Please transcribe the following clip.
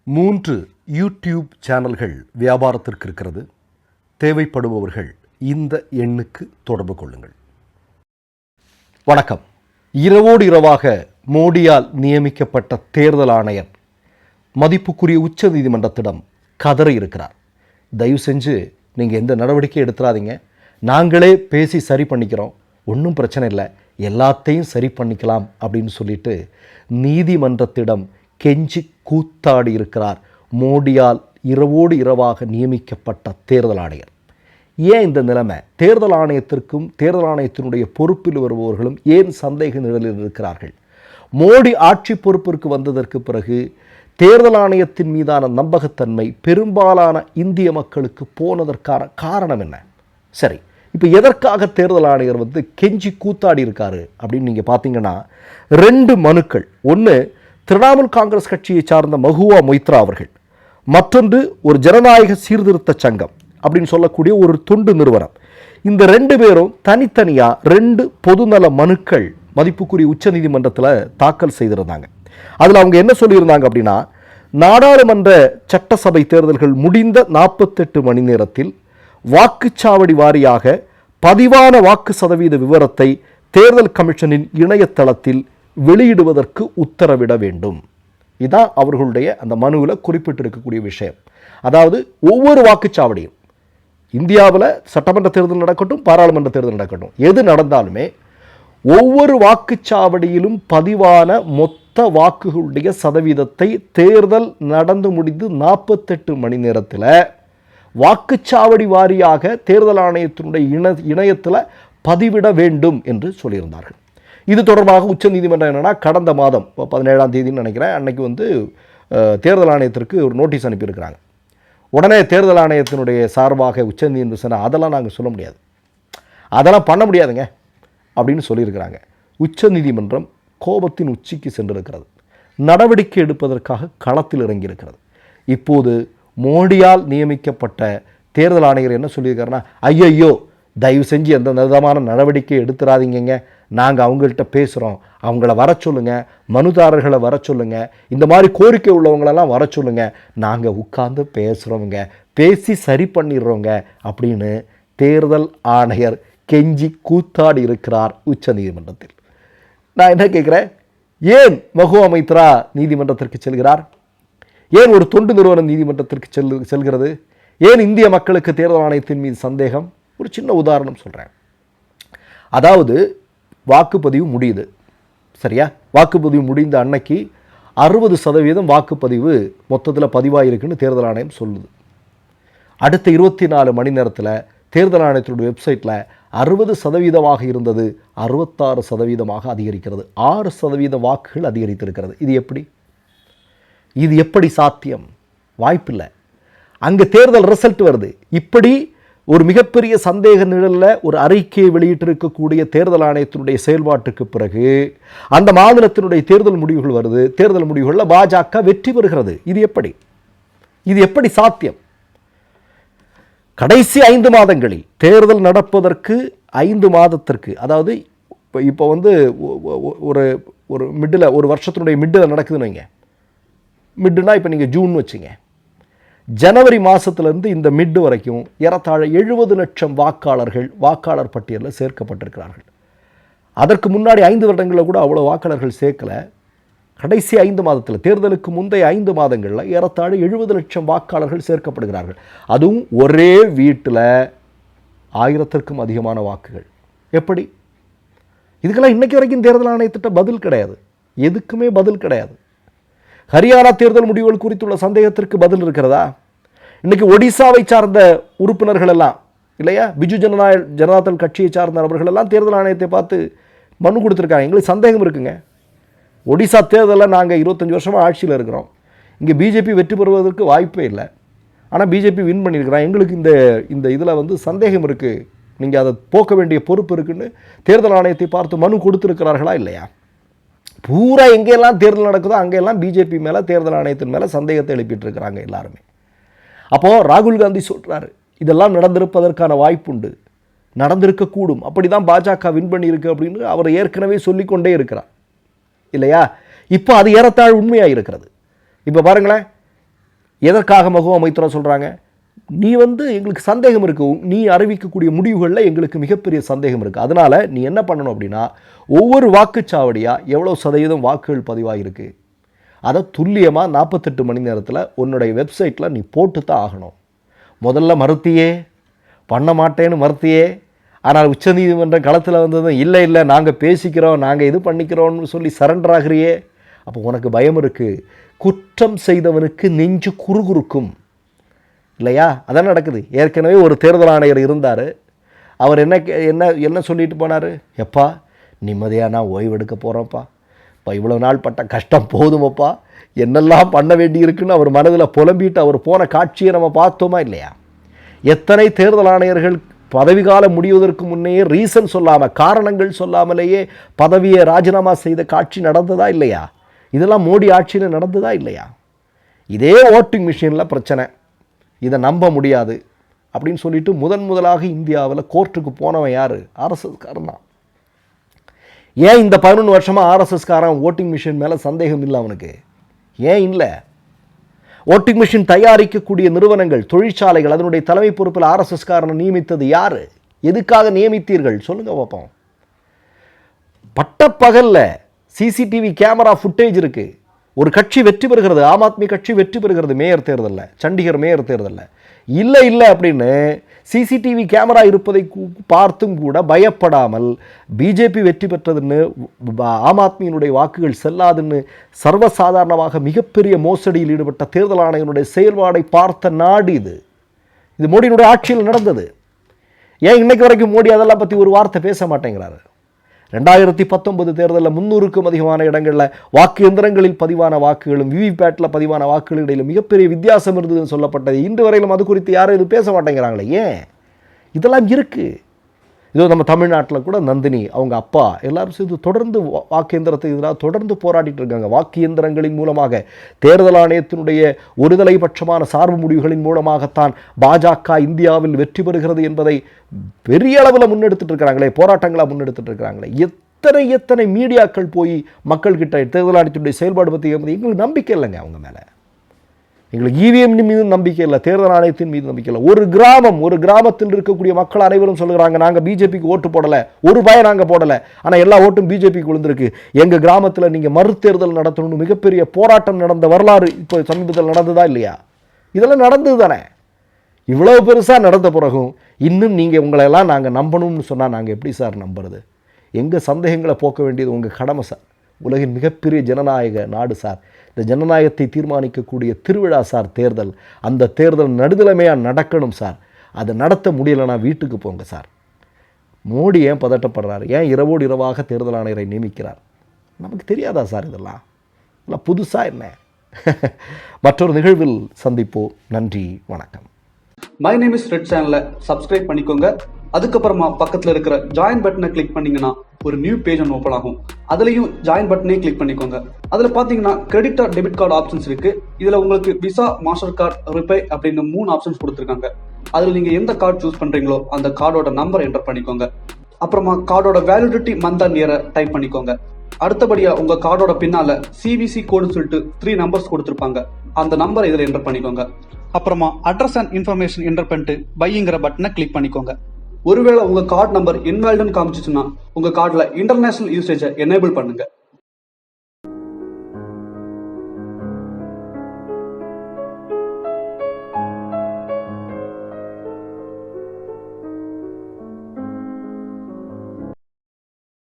3 YouTube சேனல்கள் வியாபாரத்திற்கு இருக்கிறது. தேவைப்படுபவர்கள் இந்த எண்ணுக்கு தொடர்பு கொள்ளுங்கள். வணக்கம். இரவோடு இரவாக மோடியால் நியமிக்கப்பட்ட தேர்தல் ஆணையர் மதிப்புக்குரிய உச்ச நீதிமன்றத்திடம் கதற இருக்கிறார். தயவு செஞ்சு நீங்கள் எந்த நடவடிக்கை எடுத்துறாதீங்க, நாங்களே பேசி சரி பண்ணிக்கிறோம், ஒன்றும் பிரச்சனை இல்லை, எல்லாத்தையும் சரி பண்ணிக்கலாம் அப்படின்னு சொல்லிட்டு நீதிமன்றத்திடம் கெஞ்சி கூத்தாடி இருக்கிறார் மோடியால் இரவோடு இரவாக நியமிக்கப்பட்ட தேர்தல் ஆணையர். ஏன் இந்த நிலைமை? தேர்தல் ஆணையத்திற்கும் தேர்தல் ஆணையத்தினுடைய பொறுப்பில் வருபவர்களும் ஏன் சந்தேக நிழலில் இருக்கிறார்கள்? மோடி ஆட்சி பொறுப்பிற்கு வந்ததற்கு பிறகு தேர்தல் ஆணையத்தின் மீதான நம்பகத்தன்மை பெரும்பாலான இந்திய மக்களுக்கு போனதற்கான காரணம் என்ன? சரி, இப்போ எதற்காக தேர்தல் ஆணையர் கெஞ்சி கூத்தாடி இருக்காரு அப்படின்னு நீங்கள் பார்த்தீங்கன்னா 2 மனுக்கள். ஒன்று திரிணாமுல் காங்கிரஸ் கட்சியை சார்ந்த மஹுவா மொய்த்ரா அவர்கள், மற்றொன்று ஒரு ஜனநாயக சீர்திருத்த சங்கம் அப்படின்னு சொல்லக்கூடிய ஒரு தொண்டு நிறுவனம். இந்த 2 பேரும் தனித்தனியாக 2 பொதுநல மனுக்கள் மதிப்புக்குரிய உச்ச நீதிமன்றத்தில் தாக்கல் செய்திருந்தாங்க. அதில் அவங்க என்ன சொல்லியிருந்தாங்க அப்படின்னா, நாடாளுமன்ற சட்டசபை தேர்தல்கள் முடிந்த 48 மணி நேரத்தில் வாக்குச்சாவடி வாரியாக பதிவான வாக்கு சதவீத விவரத்தை தேர்தல் கமிஷனின் இணையதளத்தில் வெளியிடுவதற்கு உத்தரவிட வேண்டும். இதான் அவர்களுடைய அந்த மனுவில் குறிப்பிட்டிருக்கக்கூடிய விஷயம். அதாவது ஒவ்வொரு வாக்குச்சாவடியும், இந்தியாவில் சட்டமன்ற தேர்தல் நடக்கட்டும், பாராளுமன்ற தேர்தல் நடக்கட்டும், எது நடந்தாலுமே ஒவ்வொரு வாக்குச்சாவடியிலும் பதிவான மொத்த வாக்குகளுடைய சதவீதத்தை தேர்தல் நடந்து முடிந்து 48 மணி நேரத்தில் வாக்குச்சாவடி வாரியாக தேர்தல் ஆணையத்தினுடைய இணையத்தில் பதிவிட வேண்டும் என்று சொல்லியிருந்தார்கள். இது தொடர்பாக உச்ச நீதிமன்றம் என்னன்னா, கடந்த மாதம் 17ஆம் தேதின்னு நினைக்கிறேன், அன்னைக்கு தேர்தல் ஆணையத்திற்கு ஒரு நோட்டீஸ் அனுப்பியிருக்கிறாங்க. உடனே தேர்தல் ஆணையத்தினுடைய சார்பாக உச்ச நீதிமன்றம் அதெல்லாம் நாங்கள் சொல்ல முடியாது, அதெல்லாம் பண்ண முடியாதுங்க அப்படின்னு சொல்லியிருக்கிறாங்க. உச்ச நீதிமன்றம் கோபத்தின் உச்சிக்கு சென்றிருக்கிறது, நடவடிக்கை எடுப்பதற்காக களத்தில் இறங்கியிருக்கிறது. இப்போது மோடியால் நியமிக்கப்பட்ட தேர்தல் ஆணையர் என்ன சொல்லியிருக்காருன்னா, ஐயோ தயவு செஞ்சு எந்த விதமான நடவடிக்கை எடுத்துறாதீங்க, நாங்கள் அவங்கள்ட்ட பேசுகிறோம், அவங்கள வர சொல்லுங்கள், மனுதாரர்களை வர சொல்லுங்கள், இந்த மாதிரி கோரிக்கை உள்ளவங்களெல்லாம் வர சொல்லுங்கள், நாங்கள் உட்கார்ந்து பேசுகிறோங்க, பேசி சரி பண்ணிடுறோங்க அப்படின்னு தேர்தல் ஆணையர் கெஞ்சி கூத்தாடி இருக்கிறார் உச்ச நீதிமன்றத்தில். நான் என்ன கேட்குறேன், ஏன் மஹுவா மொய்த்ரா நீதிமன்றத்திற்கு செல்கிறார்? ஏன் ஒரு தொண்டு நிறுவனம் நீதிமன்றத்திற்கு செல்கிறது? ஏன் இந்திய மக்களுக்கு தேர்தல் ஆணையத்தின் மீது சந்தேகம்? ஒரு சின்ன உதாரணம் சொல்கிறேன். அதாவது வாக்குப்பதிவு முடியுது, சரியா? வாக்குப்பதிவு முடிந்த அன்னைக்கு 60% வாக்குப்பதிவு மொத்தத்தில் பதிவாயிருக்குன்னு தேர்தல் ஆணையம் சொல்லுது. அடுத்த 24 மணி நேரத்தில் தேர்தல் ஆணையத்தினுடைய வெப்சைட்டில் 60% இருந்தது 66% அதிகரிக்கிறது. 6% வாக்குகள் அதிகரித்திருக்கிறது. இது எப்படி சாத்தியம்? வாய்ப்பில்லை. அங்கே தேர்தல் ரிசல்ட் வருது. இப்படி ஒரு மிகப்பெரிய சந்தேக நிழலில் ஒரு அறிக்கையை வெளியிட்டிருக்கக்கூடிய தேர்தல் ஆணையத்தினுடைய செயல்பாட்டுக்கு பிறகு அந்த மாநிலத்தினுடைய தேர்தல் முடிவுகள் வருது. தேர்தல் முடிவுகளில் பாஜக வெற்றி பெறுகிறது. இது எப்படி சாத்தியம்? கடைசி 5 மாதங்களில் தேர்தல் நடப்பதற்கு 5 மாதத்திற்கு, அதாவது இப்போ ஒரு மிட்டில், ஒரு வருஷத்தினுடைய மிட்டில் நடக்குதுன்னு வைங்க. மிட்டுனா இப்போ நீங்கள் ஜூன் வச்சுங்க, ஜனவரி மாதத்திலிருந்து இந்த மிட்டு வரைக்கும் ஏறத்தாழ 70 லட்சம் வாக்காளர் பட்டியலில் சேர்க்கப்பட்டிருக்கிறார்கள். அதற்கு முன்னாடி 5 வருடங்களில் கூட அவ்வளோ வாக்காளர்கள் சேர்க்கலை. கடைசி 5 மாதத்தில், தேர்தலுக்கு முந்தைய 5 மாதங்களில் ஏறத்தாழ 70 லட்சம் வாக்காளர்கள் சேர்க்கப்படுகிறார்கள். அதுவும் ஒரே வீட்டில் 1000க்கும் அதிகமான வாக்குகள். எப்படி? இதுக்கெல்லாம் இன்றைக்கு வரைக்கும் தேர்தல் ஆணையத்திட்ட பதில் கிடையாது, எதுக்குமே பதில் கிடையாது. ஹரியானா தேர்தல் முடிவுகள் குறித்துள்ள சந்தேகத்திற்கு பதில் இருக்கிறதா? இன்னைக்கு ஒடிசாவை சார்ந்த உறுப்பினர்கள் எல்லாம் இல்லையா, பிஜு ஜனதாதள் கட்சியை சார்ந்த நபர்கள் எல்லாம் தேர்தல் ஆணையத்தை பார்த்து மனு கொடுத்துருக்காங்க. எங்களுக்கு சந்தேகம் இருக்குங்க, ஒடிசா தேர்தலில் நாங்கள் 25 வருஷமாக ஆட்சியில் இருக்கிறோம், இங்கே பிஜேபி வெற்றி பெறுவதற்கு வாய்ப்பே இல்லை, ஆனால் பிஜேபி வின் பண்ணியிருக்கிறோம், எங்களுக்கு இந்த இதில் சந்தேகம் இருக்குது, நீங்கள் அதை போக்க வேண்டிய பொறுப்பு இருக்குன்னு தேர்தல் ஆணையத்தை பார்த்து மனு கொடுத்துருக்கிறார்களா இல்லையா? பூரா எங்கெல்லாம் தேர்தல் நடக்குதோ அங்கெல்லாம் பிஜேபி மேலே, தேர்தல் ஆணையத்தின் மேலே சந்தேகத்தை எழுப்பிட்டு இருக்கிறாங்க எல்லாருமே. அப்போது ராகுல் காந்தி சொல்கிறாரு, இதெல்லாம் நடந்திருப்பதற்கான வாய்ப்புண்டு, நடந்திருக்கக்கூடும், அப்படி தான் பாஜக வின் பண்ணியிருக்கு அப்படின்னு அவர் ஏற்கனவே சொல்லிக்கொண்டே இருக்கிறார் இல்லையா? இப்போ அது ஏறத்தாழ் உண்மையாக இருக்கிறது. இப்போ பாருங்களேன், எதற்காக மகுவா மைத்ரா சொல்கிறாங்க? நீ எங்களுக்கு சந்தேகம் இருக்குது, நீ அறிவிக்கக்கூடிய முடிவுகளில் எங்களுக்கு மிகப்பெரிய சந்தேகம் இருக்குது, அதனால் நீ என்ன பண்ணணும் அப்படின்னா ஒவ்வொரு வாக்குச்சாவடியாக எவ்வளோ சதவீதம் வாக்குகள் பதிவாகிருக்கு அதை துல்லியமாக 48 மணி நேரத்தில் உன்னுடைய வெப்சைட்டில் நீ போட்டு தான் ஆகணும். முதல்ல மறுத்தியே, பண்ண மாட்டேன்னு மறுத்தியே, ஆனால் உச்சநீதிமன்றம் களத்தில் வந்ததும் இல்லை நாங்கள் பேசிக்கிறோம், நாங்கள் இது பண்ணிக்கிறோம்னு சொல்லி சரண்டர் ஆகிறியே. அப்போ உனக்கு பயம் இருக்குது. குற்றம் செய்தவனுக்கு நெஞ்சு குறுகுறுக்கும் இல்லையா? அதான் நடக்குது. ஏற்கனவே ஒரு தேர்தல் ஆணையர் இருந்தார். அவர் என்ன என்ன என்ன சொல்லிட்டு போனார்? எப்பா நிம்மதியாக நான் ஓய்வெடுக்க போகிறேன்ப்பா, இப்போ இவ்வளோ நாள் பட்ட கஷ்டம் போதுமப்பா, என்னெல்லாம் பண்ண வேண்டி இருக்குன்னு அவர் மனதில் புலம்பிட்டு அவர் போன காட்சியை நம்ம பார்த்தோமா இல்லையா? எத்தனை தேர்தல் ஆணையர்கள் பதவிக்காலம் முடிவதற்கு முன்னே ரீசன் சொல்லாமல், காரணங்கள் சொல்லாமலேயே பதவியை ராஜினாமா செய்த காட்சி நடந்ததா இல்லையா? இதெல்லாம் மோடி ஆட்சியில் நடந்ததா இல்லையா? இதே ஓட்டிங் மிஷினில் பிரச்சனை, இதை நம்ப முடியாது அப்படின்னு சொல்லிட்டு முதலாக இந்தியாவில் கோர்ட்டுக்கு போனவன் யார்? ஆர்எஸ்எஸ்காரன் தான். ஏன் இந்த 11 வருஷமாக ஆர்எஸ்எஸ்காரன் ஓட்டிங் மிஷின் மேலே சந்தேகம் இல்லை அவனுக்கு? ஏன் இல்லை? ஓட்டிங் மிஷின் தயாரிக்கக்கூடிய நிறுவனங்கள், தொழிற்சாலைகள், அதனுடைய தலைமை பொறுப்பில் ஆர்எஸ்எஸ்காரனை நியமித்தது யார்? எதுக்காக நியமித்தீர்கள் சொல்லுங்க பார்ப்போம். பட்டப்பகலில் சிசிடிவி கேமரா ஃபுட்டேஜ் இருக்குது. ஒரு கட்சி வெற்றி பெறுகிறது, ஆம் ஆத்மி கட்சி வெற்றி பெறுகிறது மேயர் தேர்தலில், சண்டிகர் மேயர் தேர்தலில். இல்லை அப்படின்னு சிசிடிவி கேமரா இருப்பதை பார்த்தும் கூட பயப்படாமல் பிஜேபி வெற்றி பெற்றதுன்னு, ஆம் ஆத்மியினுடைய வாக்குகள் செல்லாதுன்னு சர்வசாதாரணமாக மிகப்பெரிய மோசடியில் ஈடுபட்ட தேர்தல் ஆணையனுடைய செயல்பாடை பார்த்த நாடு இது. இது மோடியினுடைய ஆட்சியில் நடந்தது. ஏன் இன்னைக்கு வரைக்கும் மோடி அதெல்லாம் பற்றி ஒரு வார்த்தை பேச மாட்டேங்கிறாரு? 2019 தேர்தலில் 300க்கும் அதிகமான இடங்களில் வாக்கு எந்திரங்களில் பதிவான வாக்குகளும் விவிபேட்டில் பதிவான வாக்குகளும் இடையில் மிகப்பெரிய வித்தியாசம் இருந்ததுன்னு சொல்லப்பட்டது. இன்று வரையிலும் அது குறித்து யாரும் இது பேச மாட்டேங்கிறாங்களே. ஏன்? இதெல்லாம் இருக்குது. இதோ நம்ம தமிழ்நாட்டில் கூட நந்தினி, அவங்க அப்பா எல்லாரும் சேர்ந்து தொடர்ந்து வாக்கு எந்திரத்துக்கு எதிராக தொடர்ந்து போராடிட்டு இருக்காங்க. வாக்கு எந்திரங்களின் மூலமாக, தேர்தல் ஆணையத்தினுடைய ஒருதலை பட்சமான சார்பு முடிவுகளின் மூலமாகத்தான் பாஜக இந்தியாவில் வெற்றி பெறுகிறது என்பதை பெரிய அளவில் முன்னெடுத்துட்டு இருக்கிறாங்களே, போராட்டங்களாக முன்னெடுத்துட்டு இருக்கிறாங்களே. எத்தனை மீடியாக்கள் போய் மக்கள்கிட்ட தேர்தல் ஆணையத்தினுடைய செயல்பாடு பற்றி எங்களுக்கு நம்பிக்கை இல்லைங்க அவங்க மேலே. எங்களுக்கு இவிஎம் மீது நம்பிக்கை இல்லை, தேர்தல் ஆணையத்தின் மீது நம்பிக்கை இல்லை. ஒரு கிராமத்தில் இருக்கக்கூடிய மக்கள் அனைவரும் சொல்லுறாங்க, நாங்கள் பிஜேபிக்கு ஓட்டு போடலை, ஒரு பயம் நாங்கள் போடலை, ஆனால் எல்லா ஓட்டும் பிஜேபிக்கு விழுந்திருக்கு. எங்கள் கிராமத்தில் நீங்கள் மறுதேர்தல் நடத்தணும்னு மிகப்பெரிய போராட்டம் நடந்த வரலாறு இப்போ சமீபத்தில் நடந்ததா இல்லையா? இதெல்லாம் நடந்தது தானே. இவ்வளோ பெருசாக நடந்த பிறகும் இன்னும் நீங்கள் உங்களெல்லாம் நாங்கள் நம்பணும்னு சொன்னால் நாங்கள் எப்படி சார் நம்புறது? எங்கள் சந்தேகங்களை போக்க வேண்டியது உங்கள் கடமை சார். உலகின் மிகப்பெரிய ஜனநாயக நாடு சார். இந்த ஜனநாயகத்தை தீர்மானிக்கக்கூடிய திருவிழா சார் தேர்தல். அந்த தேர்தல் நடுநிலைமையாக நடக்கணும் சார். அதை நடத்த முடியலைன்னா வீட்டுக்கு போங்க சார். மோடி ஏன் பதட்டப்படுறாரு? ஏன் இரவோடு இரவாக தேர்தல் ஆணையரை நியமிக்கிறார்? நமக்கு தெரியாதா சார்? இதெல்லாம் புதுசாக என்ன? மற்றொரு நிகழ்வில் சந்திப்போம். நன்றி, வணக்கம். மை நேம் இஸ் ரெட் சேனலை சப்ஸ்கிரைப் பண்ணிக்கோங்க. அதுக்கப்புறமா பக்கத்தில் இருக்கிற ஜாயின் பட்டனை கிளிக் பண்ணீங்கன்னா ஒரு நியூ பேஜ் ஒன்று ஓப்பன் ஆகும். அதுலேயும் ஜாயின் பட்டனே கிளிக் பண்ணிக்கோங்க. அதில் பார்த்தீங்கன்னா credit card, debit card options இருக்கு. இதில் உங்களுக்கு விசா, மாஸ்டர் கார்டு, ரிப்பே அப்படின்னு 3 ஆப்ஷன்ஸ் கொடுத்துருக்காங்க. அதில் நீங்கள் எந்த கார்டு சூஸ் பண்ணுறீங்களோ அந்த கார்டோட நம்பர் என்டர் பண்ணிக்கோங்க. அப்புறமா கார்டோட வேலிடிட்டி மந்த் அண்ட் இயரை டைப் பண்ணிக்கோங்க. அடுத்தபடியாக உங்கள் கார்டோட பின்னால் சிவிசி கோடுன்னு சொல்லிட்டு 3 நம்பர்ஸ் கொடுத்துருப்பாங்க. அந்த நம்பரை இதில் என்டர் பண்ணிக்கோங்க. அப்புறமா அட்ரஸ் அண்ட் இன்ஃபர்மேஷன் என்டர் பண்ணிட்டு பைங்கிற பட்டனை கிளிக் பண்ணிக்கோங்க. ஒருவேளை உங்க கார்டு நம்பர் இன்வாலிட்னு காமிச்சிச்சுன்னா உங்க கார்டுல இன்டர்நேஷனல் யூசேஜை எனேபிள் பண்ணுங்க.